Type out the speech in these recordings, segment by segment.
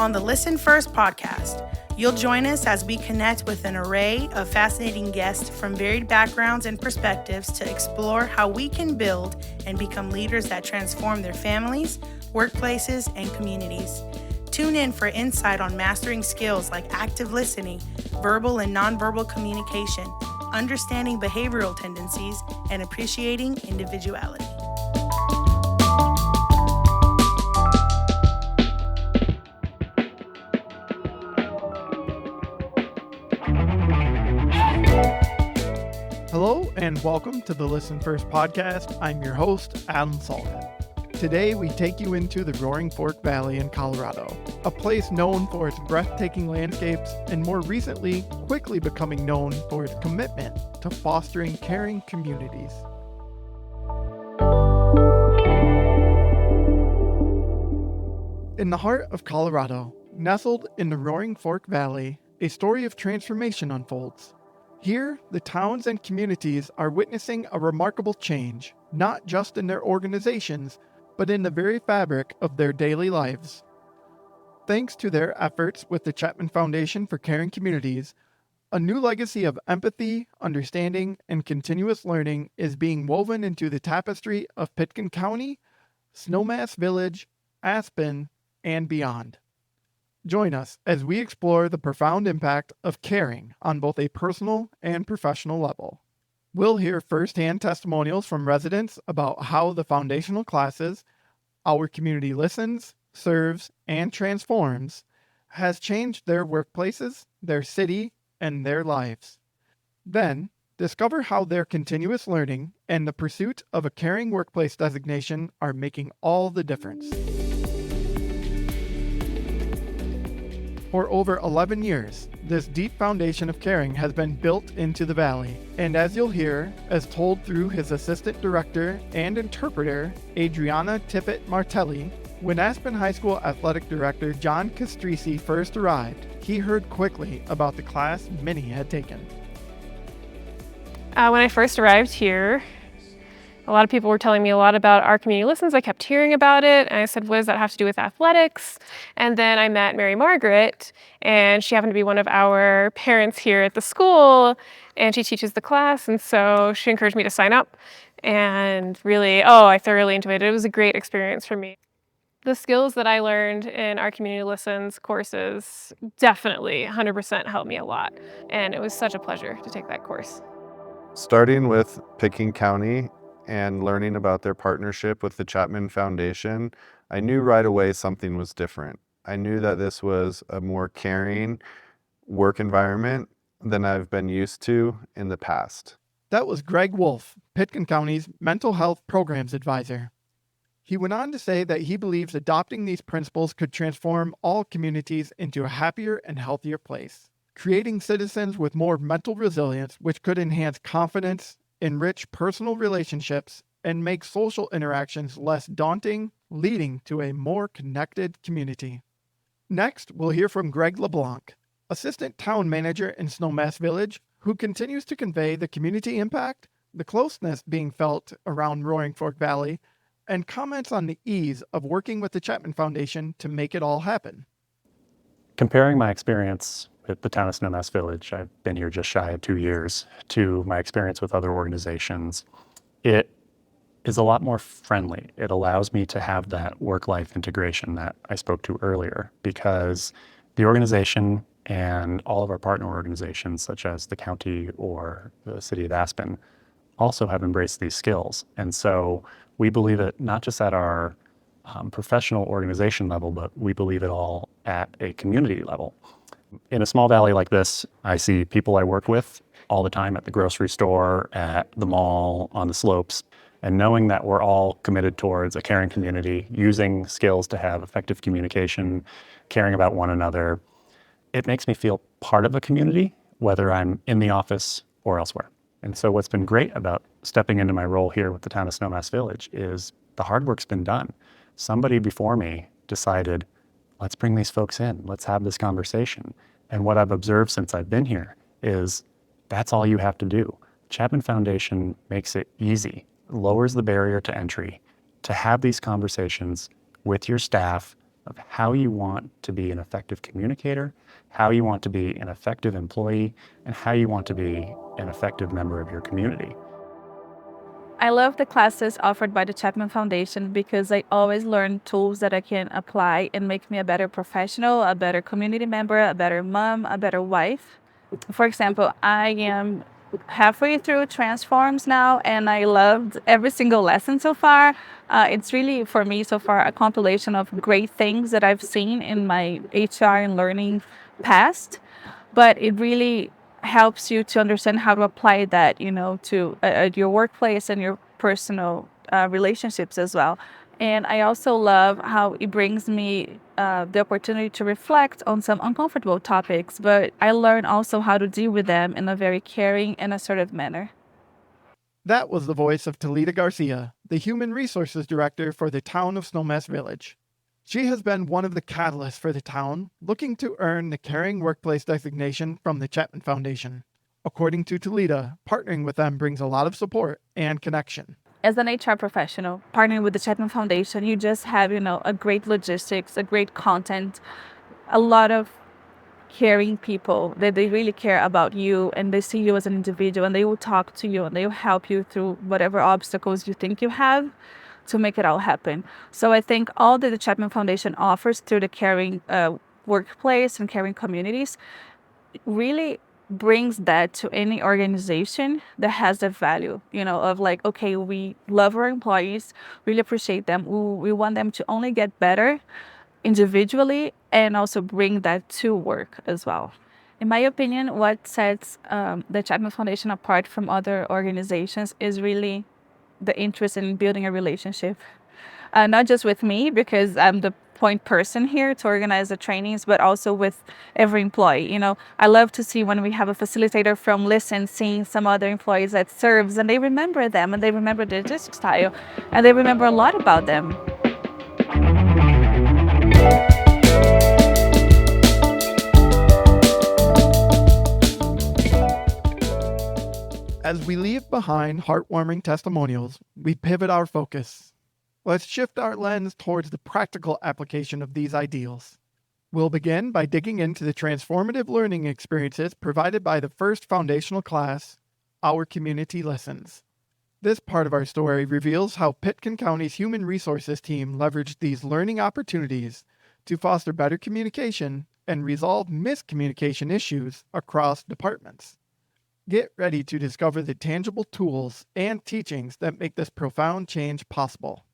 On the Listen First podcast, you'll join us as we connect with an array of fascinating guests from varied backgrounds and perspectives to explore how we can build and become leaders that transform their families, workplaces, and communities. Tune in for insight on mastering skills like active listening, verbal and nonverbal communication, understanding behavioral tendencies, and appreciating individuality. Hello and welcome to the Listen First podcast. I'm your host, Adam Salkin. Today we take you into the Roaring Fork Valley in Colorado, a place known for its breathtaking landscapes and more recently quickly becoming known for its commitment to fostering caring communities. In the heart of Colorado, nestled in the Roaring Fork Valley, a story of transformation unfolds. Here, the towns and communities are witnessing a remarkable change, not just in their organizations, but in the very fabric of their daily lives. Thanks to their efforts with the Chapman Foundation for Caring Communities, a new legacy of empathy, understanding, and continuous learning is being woven into the tapestry of Pitkin County, Snowmass Village, Aspen, and beyond. Join us as we explore the profound impact of caring on both a personal and professional level. We'll hear firsthand testimonials from residents about how the foundational classes, Our Community Listens, Serves, and Transforms, has changed their workplaces, their city, and their lives. Then, discover how their continuous learning and the pursuit of a caring workplace designation are making all the difference. For over 11 years, this deep foundation of caring has been built into the valley, and as you'll hear, as told through his assistant director and interpreter, Adriana Tippett Martelli, when Aspen High School athletic director John Castrisi first arrived, he heard quickly about the class many had taken. When I first arrived here, a lot of people were telling me a lot about Our Community Listens. I kept hearing about it, and I said, what does that have to do with athletics? And then I met Mary Margaret, and she happened to be one of our parents here at the school, and she teaches the class, and so she encouraged me to sign up. And really, I thoroughly enjoyed it. It was a great experience for me. The skills that I learned in Our Community Listens courses definitely 100% helped me a lot, and it was such a pleasure to take that course. Starting with Pitkin County and learning about their partnership with the Chapman Foundation, I knew right away something was different. I knew that this was a more caring work environment than I've been used to in the past. That was Greg Wolf, Pitkin County's Mental Health Programs Advisor. He went on to say that he believes adopting these principles could transform all communities into a happier and healthier place, creating citizens with more mental resilience, which could enhance confidence, enrich personal relationships, and make social interactions less daunting, leading to a more connected community. Next, we'll hear from Greg LeBlanc, Assistant Town Manager in Snowmass Village, who continues to convey the community impact, the closeness being felt around Roaring Fork Valley, and comments on the ease of working with the Chapman Foundation to make it all happen. Comparing my experience at the town of Snowmass Village, I've been here just shy of 2 years, to my experience with other organizations, it is a lot more friendly. It allows me to have that work-life integration that I spoke to earlier, because the organization and all of our partner organizations, such as the county or the city of Aspen, also have embraced these skills. And so we believe it not just at our professional organization level, but we believe it all at a community level. In a small valley like this, I see people I work with all the time at the grocery store, at the mall, on the slopes, and knowing that we're all committed towards a caring community, using skills to have effective communication, caring about one another, it makes me feel part of a community, whether I'm in the office or elsewhere. And so what's been great about stepping into my role here with the town of Snowmass Village is the hard work's been done. Somebody before me decided, let's bring these folks in, let's have this conversation. And what I've observed since I've been here is that's all you have to do. Chapman Foundation makes it easy, lowers the barrier to entry to have these conversations with your staff of how you want to be an effective communicator, how you want to be an effective employee, and how you want to be an effective member of your community. I love the classes offered by the Chapman Foundation because I always learn tools that I can apply and make me a better professional, a better community member, a better mom, a better wife. For example, I am halfway through Transforms now, and I loved every single lesson so far. It's really, for me so far, a compilation of great things that I've seen in my HR and learning past, but it really helps you to understand how to apply that, to your workplace and your personal relationships as well. And I also love how it brings me the opportunity to reflect on some uncomfortable topics, but I learn also how to deal with them in a very caring and assertive manner. That was the voice of Talita Garcia, the Human Resources Director for the town of Snowmass Village. She has been one of the catalysts for the town, looking to earn the Caring Workplace designation from the Chapman Foundation. According to Talita, partnering with them brings a lot of support and connection. As an HR professional, partnering with the Chapman Foundation, you just have, a great logistics, a great content, a lot of caring people that they really care about you and they see you as an individual and they will talk to you and they will help you through whatever obstacles you think you have to make it all happen. So I think all that the Chapman Foundation offers through the caring workplace and caring communities really brings that to any organization that has that value, of like, okay, we love our employees, really appreciate them. We want them to only get better individually and also bring that to work as well. In my opinion, what sets the Chapman Foundation apart from other organizations is really the interest in building a relationship. Not just with me, because I'm the point person here to organize the trainings, but also with every employee. I love to see when we have a facilitator from Listen seeing some other employees that serves, and they remember them, and they remember their district style, and they remember a lot about them. As we leave behind heartwarming testimonials, we pivot our focus. Let's shift our lens towards the practical application of these ideals. We'll begin by digging into the transformative learning experiences provided by the first foundational class, Our Community Listens. This part of our story reveals how Pitkin County's Human Resources team leveraged these learning opportunities to foster better communication and resolve miscommunication issues across departments. Get ready to discover the tangible tools and teachings that make this profound change possible.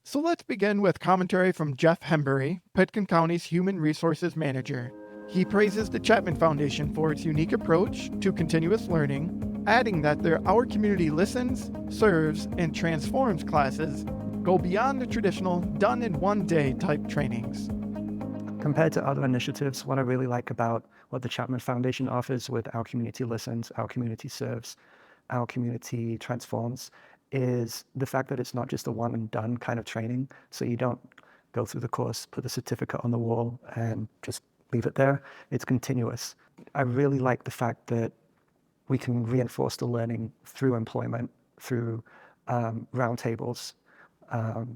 So let's begin with commentary from Jeff Hembury, Pitkin County's Human Resources Manager. He praises the Chapman Foundation for its unique approach to continuous learning, adding that their Our Community Listens, Serves, and Transforms classes go beyond the traditional done-in-one-day type trainings. Compared to other initiatives, what I really like about what the Chapman Foundation offers with Our Community Listens, Our Community Serves, Our Community Transforms is the fact that it's not just a one and done kind of training. So you don't go through the course, put the certificate on the wall and just leave it there. It's continuous. I really like the fact that we can reinforce the learning through employment, through roundtables,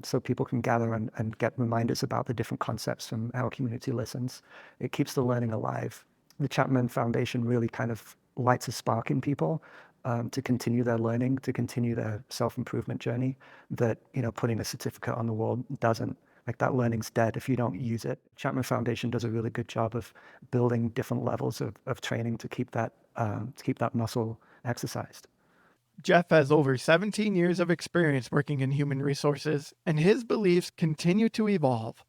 so people can gather and get reminders about the different concepts from Our Community Listens. It keeps the learning alive. The Chapman Foundation really kind of lights a spark in people to continue their learning, to continue their self-improvement journey that, putting a certificate on the wall doesn't. Like, that learning's dead if you don't use it. Chapman Foundation does a really good job of building different levels of training to keep that muscle exercised. Jeff has over 17 years of experience working in human resources, and his beliefs continue to evolve.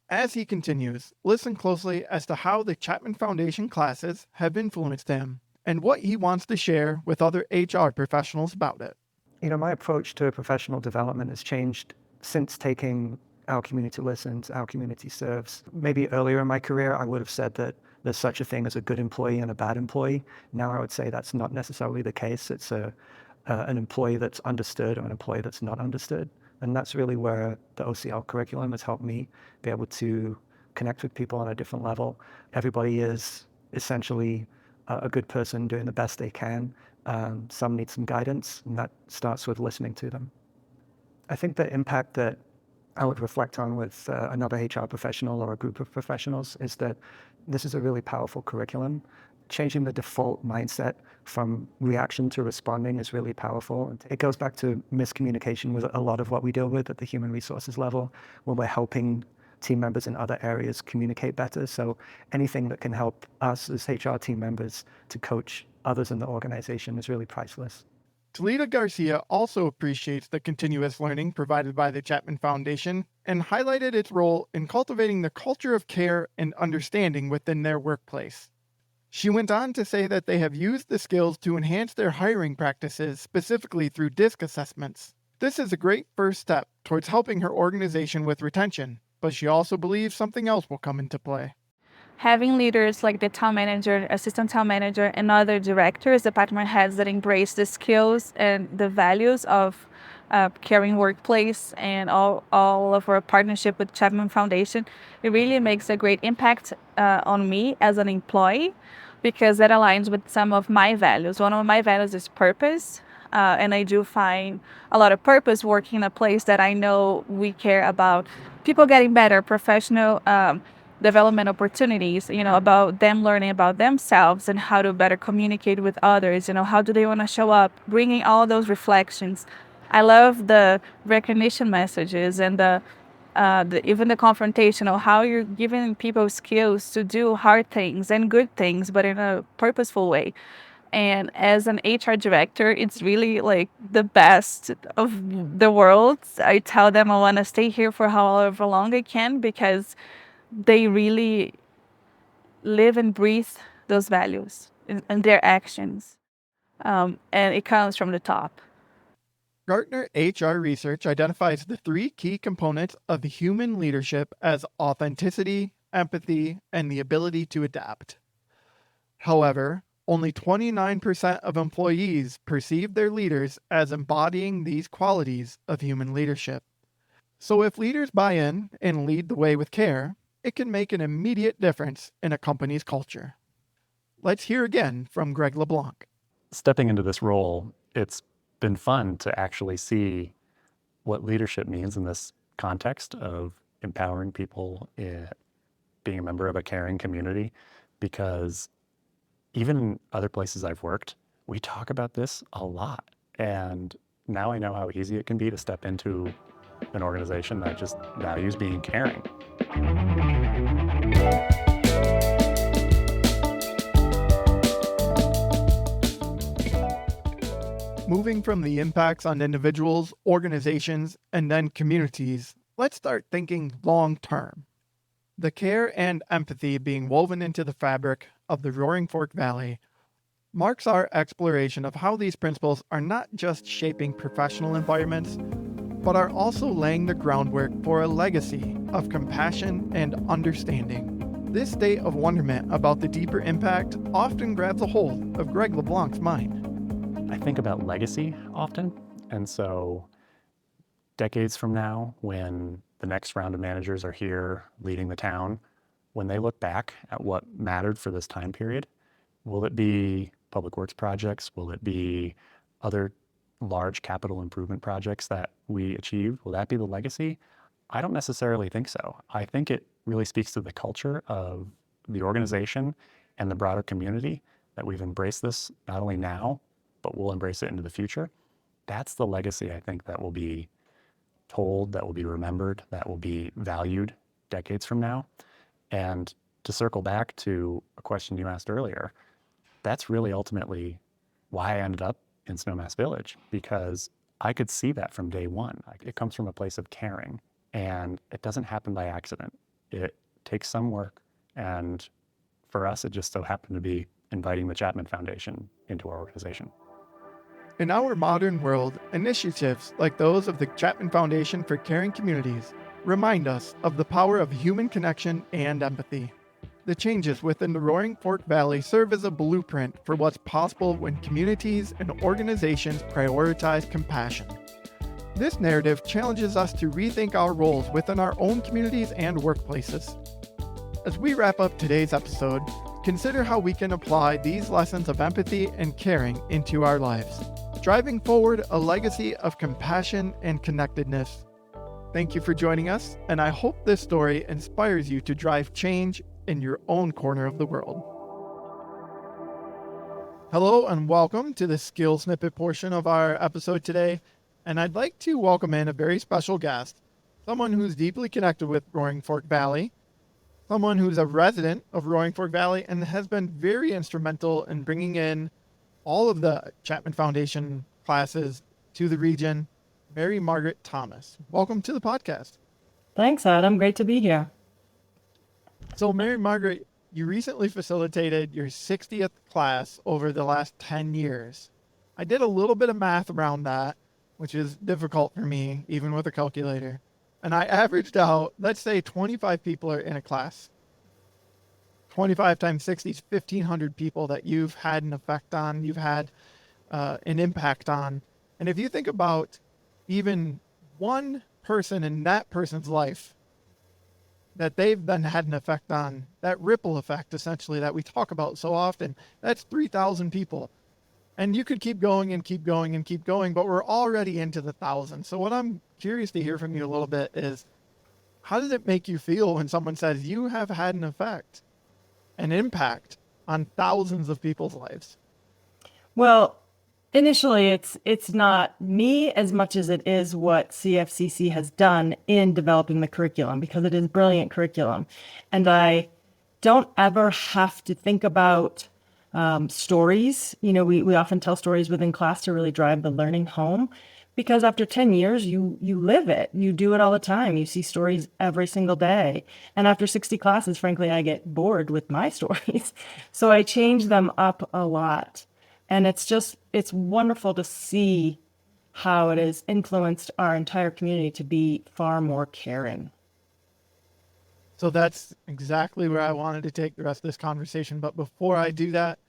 As he continues, listen closely as to how the Chapman Foundation classes have influenced him and what he wants to share with other HR professionals about it. My approach to professional development has changed since taking Our Community Listens, Our Community Serves. Maybe earlier in my career, I would have said that there's such a thing as a good employee and a bad employee. Now I would say that's not necessarily the case. It's an employee that's understood or an employee that's not understood. And that's really where the OCL curriculum has helped me be able to connect with people on a different level. Everybody is essentially a good person doing the best they can. Some need some guidance, and that starts with listening to them. I think the impact that I would reflect on with another HR professional or a group of professionals is that this is a really powerful curriculum. Changing the default mindset from reaction to responding is really powerful. And it goes back to miscommunication with a lot of what we deal with at the human resources level when we're helping team members in other areas communicate better. So anything that can help us as HR team members to coach others in the organization is really priceless. Talita Garcia also appreciates the continuous learning provided by the Chapman Foundation and highlighted its role in cultivating the culture of care and understanding within their workplace. She went on to say that they have used the skills to enhance their hiring practices, specifically through DISC assessments. This is a great first step towards helping her organization with retention, but she also believes something else will come into play. Having leaders like the town manager, assistant town manager, and other directors, department heads that embrace the skills and the values of caring workplace and all of our partnership with Chapman Foundation, it really makes a great impact on me as an employee, because that aligns with some of my values. One of my values is purpose, and I do find a lot of purpose working in a place that I know we care about people getting better, professional development opportunities, about them learning about themselves and how to better communicate with others, how do they want to show up, bringing all those reflections. I love the recognition messages and even the confrontational, how you're giving people skills to do hard things and good things, but in a purposeful way. And as an HR director, it's really like the best of the world. I tell them I want to stay here for however long I can, because they really live and breathe those values in their actions. And it comes from the top. Gartner HR research identifies the 3 key components of human leadership as authenticity, empathy, and the ability to adapt. However, only 29% of employees perceive their leaders as embodying these qualities of human leadership. So if leaders buy in and lead the way with care, it can make an immediate difference in a company's culture. Let's hear again from Greg LeBlanc. Stepping into this role, it's been fun to actually see what leadership means in this context of empowering people, being a member of a caring community, because even in other places I've worked, we talk about this a lot. And now I know how easy it can be to step into an organization that just values being caring. Moving from the impacts on individuals, organizations, and then communities, let's start thinking long-term. The care and empathy being woven into the fabric of the Roaring Fork Valley marks our exploration of how these principles are not just shaping professional environments, but are also laying the groundwork for a legacy of compassion and understanding. This state of wonderment about the deeper impact often grabs a hold of Greg LeBlanc's mind. I think about legacy often, and so decades from now, when the next round of managers are here leading the town, when they look back at what mattered for this time period, will it be public works projects? Will it be other large capital improvement projects that we achieved? Will that be the legacy? I don't necessarily think so. I think it really speaks to the culture of the organization and the broader community that we've embraced this not only now, but we'll embrace it into the future. That's the legacy I think that will be told, that will be remembered, that will be valued decades from now. And to circle back to a question you asked earlier, that's really ultimately why I ended up in Snowmass Village, because I could see that from day one. It comes from a place of caring, and it doesn't happen by accident. It takes some work, and for us, it just so happened to be inviting the Chapman Foundation into our organization. In our modern world, initiatives like those of the Chapman Foundation for Caring Communities remind us of the power of human connection and empathy. The changes within the Roaring Fork Valley serve as a blueprint for what's possible when communities and organizations prioritize compassion. This narrative challenges us to rethink our roles within our own communities and workplaces. As we wrap up today's episode, consider how we can apply these lessons of empathy and caring into our lives, driving forward a legacy of compassion and connectedness. Thank you for joining us, and I hope this story inspires you to drive change in your own corner of the world. Hello, and welcome to the skill snippet portion of our episode today. And I'd like to welcome in a very special guest, someone who's deeply connected with Roaring Fork Valley, someone who's a resident of Roaring Fork Valley and has been very instrumental in bringing in all of the Chapman Foundation classes to the region, Mary Margaret Thomas. Welcome to the podcast. Thanks, Adam. Great to be here. So, Mary Margaret, you recently facilitated your 60th class over the last 10 years. I did a little bit of math around that, which is difficult for me, even with a calculator. And I averaged out, let's say 25 people are in a class. 25 times 60 is 1,500 people that you've had an effect on, you've had an impact on. And if you think about even one person in that person's life that they've then had an effect on, that ripple effect essentially that we talk about so often, that's 3,000 people. And you could keep going and keep going and keep going, but we're already into the thousands. So what I'm curious to hear from you a little bit is, how does it make you feel when someone says you have had an effect, an impact on thousands of people's lives? Well, initially, it's not me as much as it is what CFCC has done in developing the curriculum, because it is brilliant curriculum. And I don't ever have to think about stories. You know, we often tell stories within class to really drive the learning home, because after 10 years, you live it. You do it all the time. You see stories every single day. And after 60 classes, frankly, I get bored with my stories. So I change them up a lot. And it's wonderful to see how it has influenced our entire community to be far more caring. So that's exactly where I wanted to take the rest of this conversation. But before I do that,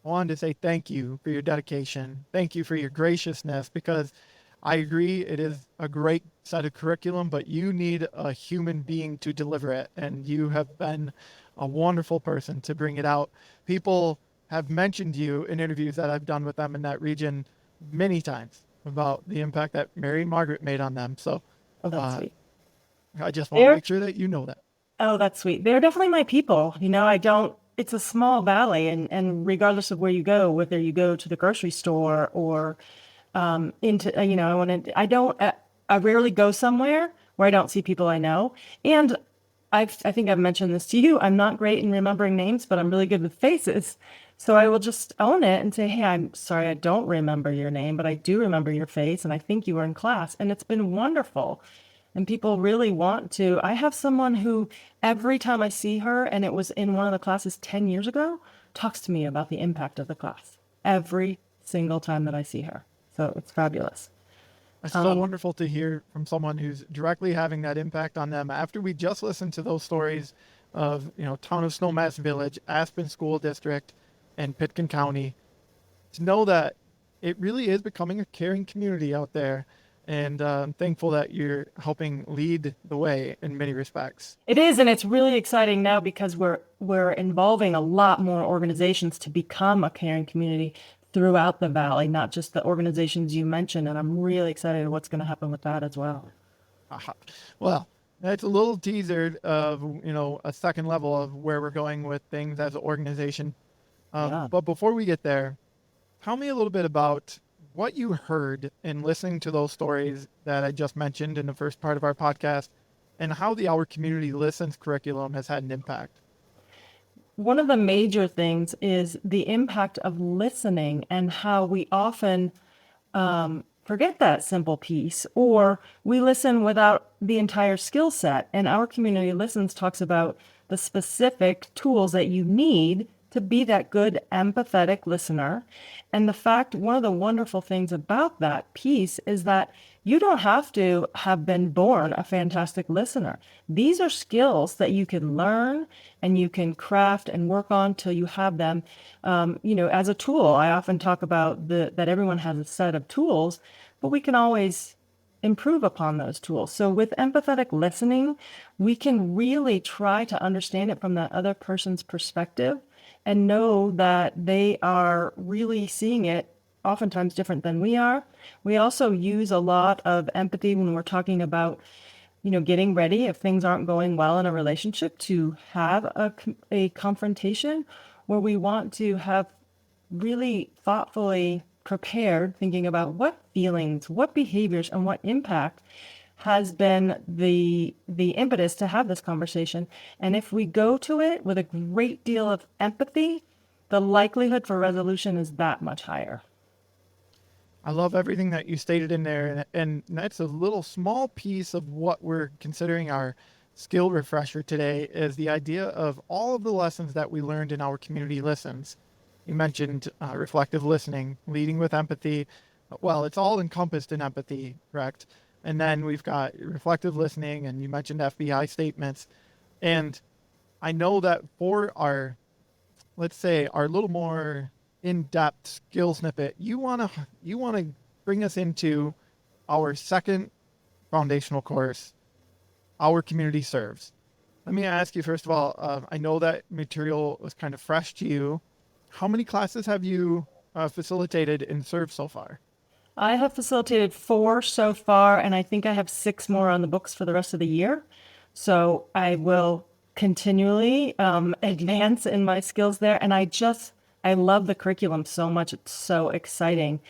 I wanted to say thank you for your dedication. Thank you for your graciousness, because I agree it is a great set of curriculum, but you need a human being to deliver it. And you have been a wonderful person to bring it out. People have mentioned you in interviews that I've done with them in that region many times about the impact that Mary Margaret made on them. So Oh, that's sweet. I just want to make sure that you know that. Oh, that's sweet. They're definitely my people. You know, it's a small valley, and regardless of where you go, whether you go to the grocery store or I rarely go somewhere where I don't see people I know. And I think I've mentioned this to you. I'm not great in remembering names, but I'm really good with faces. So I will just own it and say, hey, I'm sorry, I don't remember your name, but I do remember your face, and I think you were in class. And it's been wonderful. And people really want to. I have someone who, every time I see her, and it was in one of the classes 10 years ago, talks to me about the impact of the class every single time that I see her. So it's fabulous. It's so wonderful to hear from someone who's directly having that impact on them. After we just listened to those stories of, Town of Snowmass Village, Aspen School District, and Pitkin County, to know that it really is becoming a caring community out there. And I'm thankful that you're helping lead the way in many respects. It is, and it's really exciting now because we're involving a lot more organizations to become a caring community throughout the valley, not just the organizations you mentioned. And I'm really excited what's going to happen with that as well. Well, that's a little teaser of, a second level of where we're going with things as an organization. But before we get there, tell me a little bit about what you heard in listening to those stories that I just mentioned in the first part of our podcast, and how the Our Community Listens curriculum has had an impact. One of the major things is the impact of listening, and how we often forget that simple piece, or we listen without the entire skill set. And Our Community Listens talks about the specific tools that you need to be that good empathetic listener. And one of the wonderful things about that piece is that you don't have to have been born a fantastic listener. These are skills that you can learn and you can craft and work on till you have them, as a tool. I often talk about that everyone has a set of tools, but we can always improve upon those tools. So with empathetic listening, we can really try to understand it from that other person's perspective and know that they are really seeing it oftentimes different than we are. We also use a lot of empathy when we're talking about getting ready if things aren't going well in a relationship to have a confrontation where we want to have really thoughtfully prepared, thinking about what feelings, what behaviors, and what impact has been the impetus to have this conversation. And if we go to it with a great deal of empathy, the likelihood for resolution is that much higher. I love everything that you stated in there, and that's a little small piece of what we're considering our skill refresher today, is the idea of all of the lessons that we learned in our community listens. You mentioned reflective listening, leading with empathy. Well, it's all encompassed in empathy, correct? And then we've got reflective listening, and you mentioned FBI statements. And I know that for our, let's say, our little more in-depth skill snippet, you want to bring us into our second foundational course, Our Community Serves. Let me ask you, first of all, I know that material was kind of fresh to you. How many classes have you facilitated and served so far? I have facilitated 4 so far, and I think I have 6 more on the books for the rest of the year. So I will continually advance in my skills there. And I love the curriculum so much. It's so exciting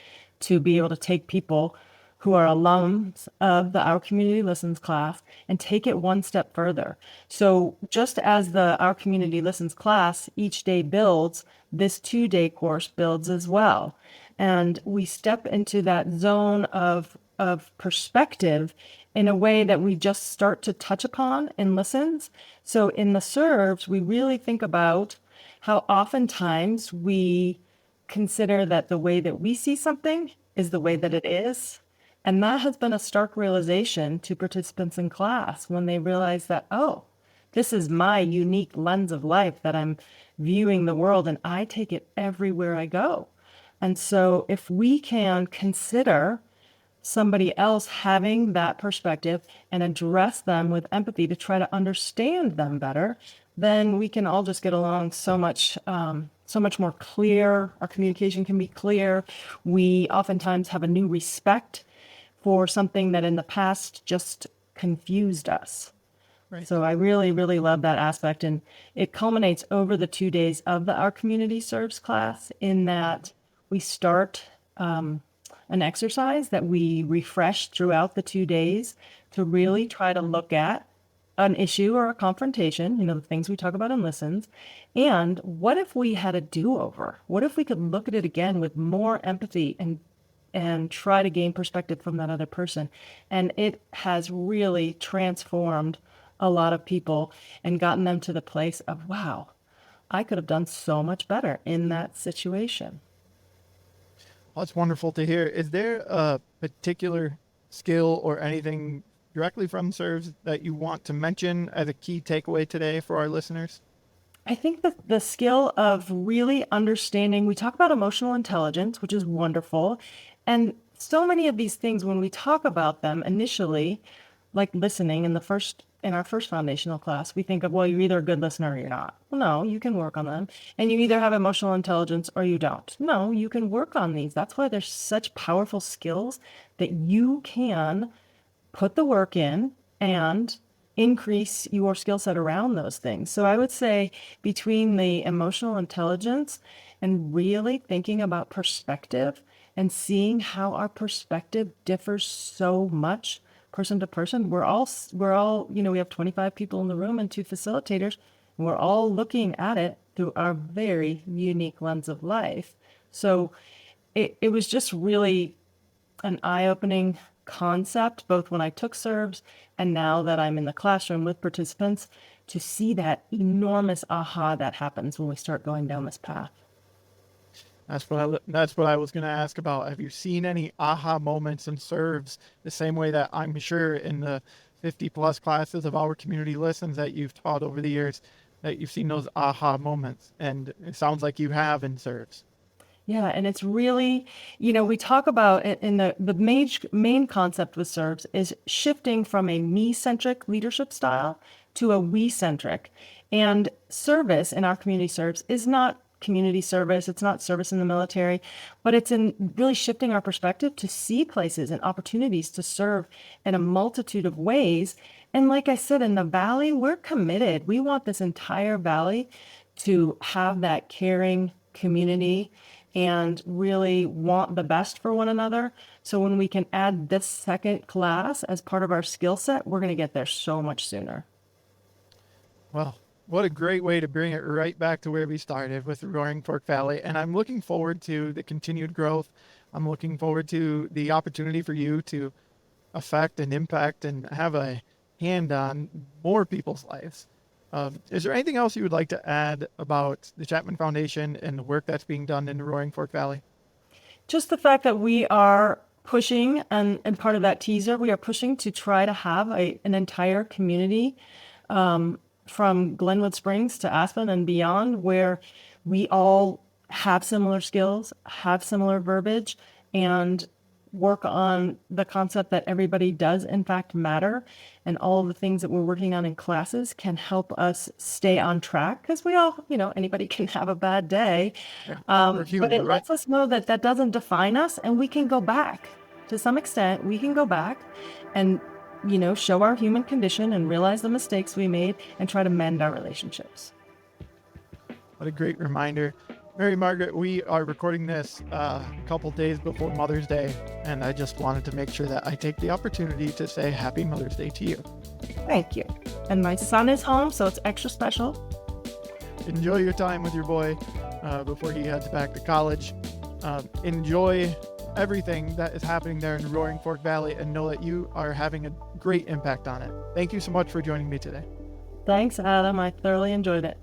to be able to take people who are alums of the Our Community Listens class and take it one step further. So just as the Our Community Listens class each day builds, this 2-day course builds as well. And we step into that zone of perspective in a way that we just start to touch upon in listens. So in the serves, we really think about how oftentimes we consider that the way that we see something is the way that it is. And that has been a stark realization to participants in class when they realize that, oh, this is my unique lens of life that I'm viewing the world, and I take it everywhere I go. And so if we can consider somebody else having that perspective and address them with empathy to try to understand them better, then we can all just get along so much more clear. Our communication can be clear. We oftentimes have a new respect for something that in the past just confused us. Right. So I really, really love that aspect. And it culminates over the 2 days of the Our Community Serves class in that we start an exercise that we refresh throughout the 2 days to really try to look at an issue or a confrontation, the things we talk about in listens. And what if we had a do-over? What if we could look at it again with more empathy and try to gain perspective from that other person? And it has really transformed a lot of people and gotten them to the place of, wow, I could have done so much better in that situation. Well, that's wonderful to hear. Is there a particular skill or anything directly from serves that you want to mention as a key takeaway today for our listeners? I think that the skill of really understanding, we talk about emotional intelligence, which is wonderful. And so many of these things, when we talk about them initially, like listening in our first foundational class, we think of, well, you're either a good listener or you're not. Well, no, you can work on them. And you either have emotional intelligence or you don't. No, you can work on these. That's why there's such powerful skills that you can put the work in and increase your skill set around those things. So I would say between the emotional intelligence and really thinking about perspective and seeing how our perspective differs so much person to person, we're all, we have 25 people in the room and 2 facilitators, and we're all looking at it through our very unique lens of life. So it was just really an eye-opening concept, both when I took serves and now that I'm in the classroom with participants, to see that enormous aha that happens when we start going down this path. That's what I was going to ask about. Have you seen any aha moments in serves the same way that I'm sure in the 50 plus classes of Our Community Listens that you've taught over the years, that you've seen those aha moments? And it sounds like you have in serves. Yeah, and it's really, we talk about it in the main concept with serves is shifting from a me-centric leadership style to a we-centric. And service in Our Community Serves is not community service, it's not service in the military, but it's in really shifting our perspective to see places and opportunities to serve in a multitude of ways And like I said, in the valley, we're committed. We want this entire valley to have that caring community and really want the best for one another. So when we can add this second class as part of our skill set, we're going to get there so much sooner. Well, what a great way to bring it right back to where we started with the Roaring Fork Valley. And I'm looking forward to the continued growth. I'm looking forward to the opportunity for you to affect and impact and have a hand on more people's lives. Is there anything else you would like to add about the Chapman Foundation and the work that's being done in the Roaring Fork Valley? Just the fact that we are pushing, and part of that teaser, we are pushing to try to have an entire community from Glenwood Springs to Aspen and beyond, where we all have similar skills, have similar verbiage, and work on the concept that everybody does in fact matter, and all of the things that we're working on in classes can help us stay on track, because we all, anybody can have a bad day. We're human, But it right? lets us know that that doesn't define us, and we can go back. To some extent, we can go back and show our human condition and realize the mistakes we made and try to mend our relationships. What a great reminder. Mary Margaret, we are recording this a couple days before Mother's Day, and I just wanted to make sure that I take the opportunity to say Happy Mother's Day to you. Thank you. And my son is home, so it's extra special. Enjoy your time with your boy before he heads back to college. Enjoy everything that is happening there in the Roaring Fork Valley, and know that you are having a great impact on it. Thank you so much for joining me today. Thanks, Adam. I thoroughly enjoyed it.